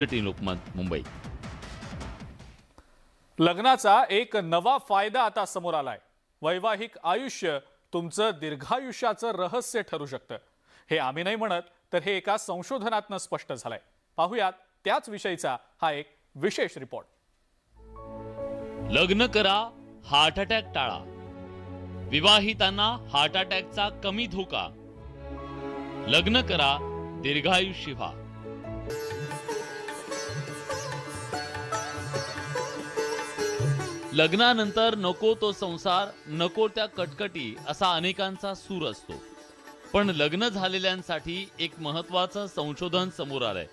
लोकमत मुंबई। लग्नाचा एक नवा फायदा आता समोर आलाय। वैवाहिक आयुष्य तुमचं दीर्घायुष्याचं रहस्य ठरू शकतं। हे आम्ही नाही म्हणत, तर हे एका संशोधनातनं स्पष्ट झालंय। पाहूयात त्याच विषयीचा हा एक विशेष रिपोर्ट। लग्न करा, हार्ट अटॅक टाळा। विवाहितांना हार्ट अटॅकचा कमी धोका। लग्न करा, दीर्घायुष्य व्हा। लग्नानंतर नको तो संसार, नको त्या कटकटी असा अनेकांचा सूर असतो। पण लग्न झालेल्यांसाठी एक महत्त्वाचं संशोधन समोर आलंय।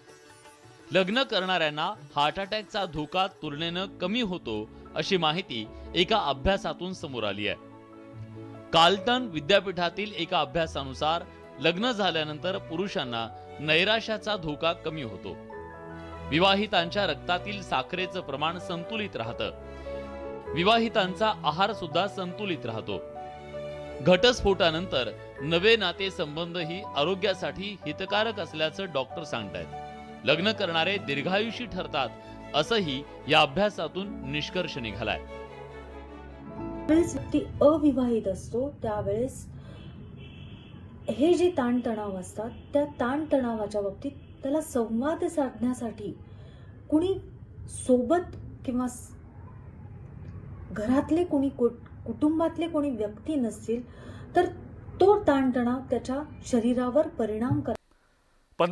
लग्न करणाऱ्यांना हार्ट अटॅकचा धोका तुलनेनं कमी होतो अशी माहिती एका अभ्यासातून समोर आली आहे। कार्लटन विद्यापीठातील एका अभ्यासानुसार लग्न झाल्यानंतर पुरुषांना नैराश्याचा धोका कमी होतो। विवाहितांच्या रक्तातील साखरेचं प्रमाण संतुलित राहतं। विवाहितांचा आहार सुद्धा संतुलित राहतो। घटस्फोटानंतर नवे नाते संबंधही आरोग्यासाठी हितकारक असल्याचं डॉक्टर सांगतायत। लग्न करणारे दीर्घायुषी ठरतात असंही या अभ्यासातून निष्कर्ष निघालाय। ज्यावेळेस व्यक्ती अविवाहित असतो त्यावेळेस हे जे ताणतणाव असतात त्या ताणतणावाच्या बाबतीत त्याला संवाद साधण्यासाठी कुणी सोबत किंवा घरातले कोणी कुटुंबातले कोणी व्यक्ती नसतील तर तो ताणतणाव त्याच्या शरीरावर परिणाम